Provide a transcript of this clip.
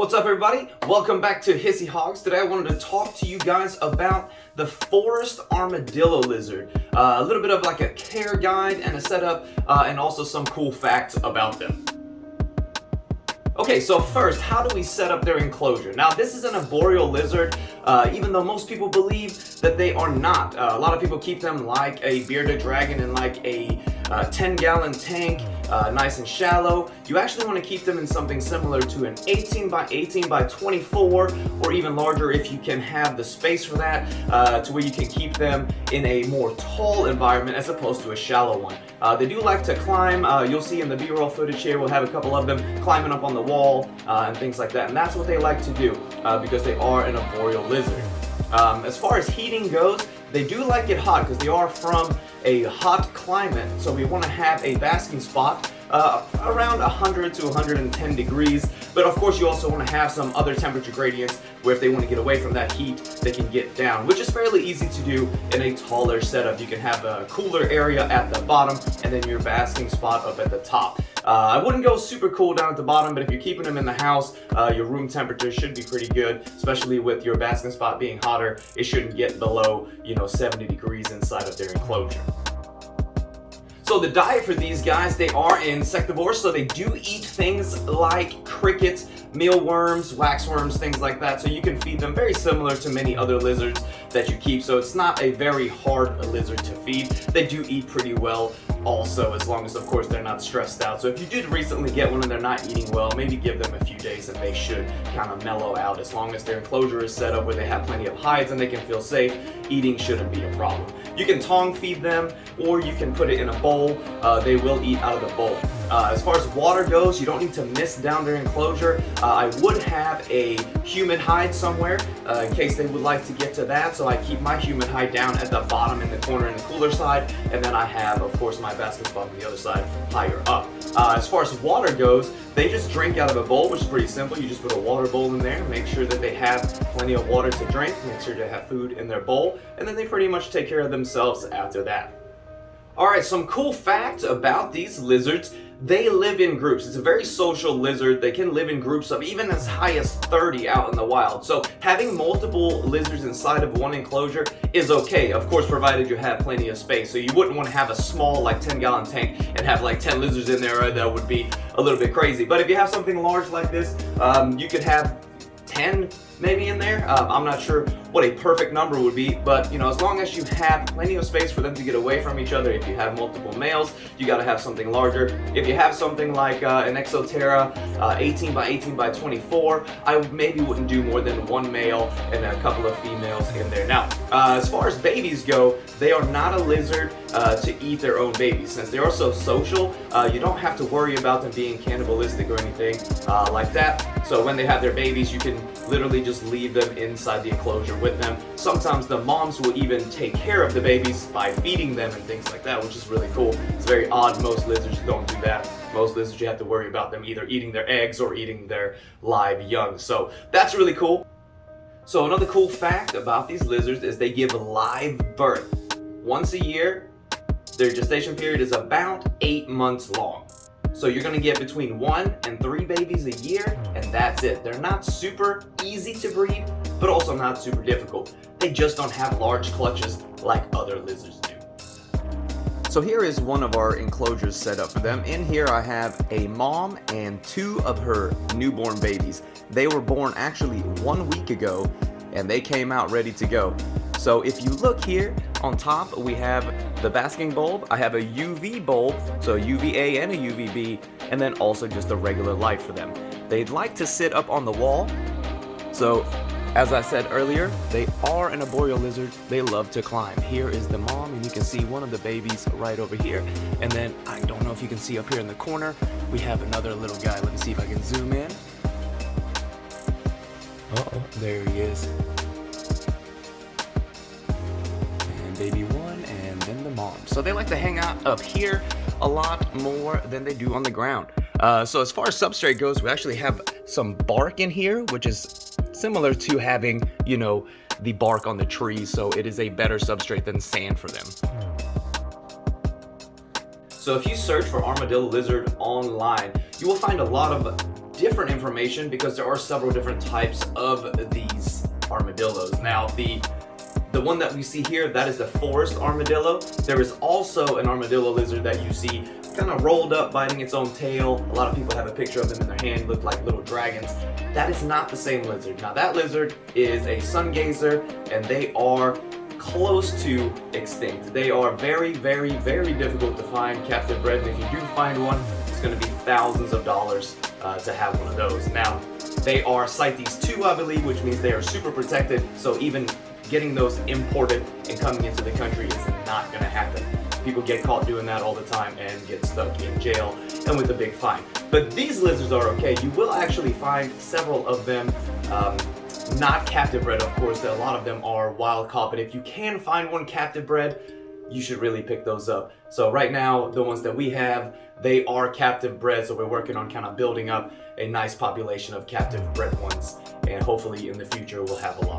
What's up, everybody? Welcome back to Hissy Hogs. Today I wanted to talk to you guys about the Forrest Armadillo lizard. A little bit of like a care guide and a setup, and also some cool facts about them. Okay, so first, how do we set up their enclosure? Now, this is an arboreal lizard, even though most people believe that they are not. A lot of people keep them like a bearded dragon in like a 10-gallon tank, nice and shallow. You actually want to keep them in something similar to an 18 by 18 by 24, or even larger if you can have the space for that, to where you can keep them in a more tall environment as opposed to a shallow one. They do like to climb. You'll see in the B-roll footage here, we'll have a couple of them climbing up on the wall and things like that. And that's what they like to do because they are an arboreal lizard. As far as heating goes, they do like it hot because they are from a hot climate. So we want to have a basking spot around 100 to 110 degrees. But of course, you also want to have some other temperature gradients where if they want to get away from that heat, they can get down, which is fairly easy to do in a taller setup. You can have a cooler area at the bottom and then your basking spot up at the top. I wouldn't go super cool down at the bottom, but if you're keeping them in the house, your room temperature should be pretty good, especially with your basking spot being hotter. It shouldn't get below, 70 degrees inside of their enclosure. So the diet for these guys, they are insectivores, so they do eat things like crickets, mealworms, waxworms, things like that. So you can feed them very similar to many other lizards that you keep. So it's not a very hard lizard to feed. They do eat pretty well also, as long as of course they're not stressed out. So if you did recently get one and they're not eating well, maybe give them a few days and they should kind of mellow out. As long as their enclosure is set up where they have plenty of hides and they can feel safe, eating shouldn't be a problem. You can tongue feed them or you can put it in a bowl. They will eat out of the bowl. As far as water goes, you don't need to mist down their enclosure. I would have a human hide somewhere in case they would like to get to that. So I keep my human hide down at the bottom in the corner in the cooler side, and then I have, of course, my basket spot on the other side higher up. As far as water goes, they just drink out of a bowl, which is pretty simple. You just put a water bowl in there, make sure that they have plenty of water to drink, make sure they have food in their bowl, and then they pretty much take care of themselves after that. Alright, some cool facts about these lizards. They live in groups. It's a very social lizard. They can live in groups of even as high as 30 out in the wild. So having multiple lizards inside of one enclosure is okay, of course, provided you have plenty of space. So you wouldn't want to have a small like 10-gallon tank and have like 10 lizards in there. That would be a little bit crazy. But if you have something large like this, you could have 10 maybe in there. I'm not sure what a perfect number would be, but as long as you have plenty of space for them to get away from each other. If you have multiple males, you got to have something larger. If you have something like an Exoterra 18 by 18 by 24, I maybe wouldn't do more than one male and a couple of females in there. Now, as far as babies go, they are not a lizard to eat their own babies. Since they are so social, you don't have to worry about them being cannibalistic or anything like that. So when they have their babies, you can literally just leave them inside the enclosure with them. Sometimes the moms will even take care of the babies by feeding them and things like that, which is really cool. It's very odd. Most lizards don't do that. Most lizards, you have to worry about them either eating their eggs or eating their live young. So that's really cool. So another cool fact about these lizards is they give live birth once a year. Their gestation period is about 8 months long. So you're going to get between 1 and 3 babies a year, and that's it. They're not super easy to breed, but also not super difficult. They just don't have large clutches like other lizards do. So here is one of our enclosures set up for them. In here I have a mom and 2 of her newborn babies. They were born actually 1 week ago, and they came out ready to go. So if you look here on top, we have the basking bulb. I have a UV bulb, so UVA and a UVB, and then also just a regular light for them. They'd like to sit up on the wall. So as I said earlier, they are an arboreal lizard. They love to climb. Here is the mom, and you can see one of the babies right over here. And then I don't know if you can see up here in the corner, we have another little guy. Let me see if I can zoom in. Uh-oh, there he is. Baby one, and then the mom. So they like to hang out up here a lot more than they do on the ground. So as far as substrate goes, we actually have some bark in here, which is similar to having, the bark on the trees. So it is a better substrate than sand for them. So if you search for armadillo lizard online, you will find a lot of different information because there are several different types of these armadillos. Now, the one that we see here, that is the forest armadillo. There is also an armadillo lizard that you see kind of rolled up, biting its own tail. A lot of people have a picture of them in their hand, look like little dragons. That is not the same lizard. Now, that lizard is a sun gazer, and they are close to extinct. They are very, very, very difficult to find captive bred, and if you do find one, it's going to be thousands of dollars to have one of those. Now, they are CITES 2, I believe, which means they are super protected, so even getting those imported and coming into the country is not going to happen. People get caught doing that all the time and get stuck in jail and with a big fine. But these lizards are okay. You will actually find several of them not captive bred, of course. A lot of them are wild caught, but if you can find one captive bred, you should really pick those up. So right now, the ones that we have, they are captive bred, so we're working on kind of building up a nice population of captive bred ones, and hopefully in the future we'll have a lot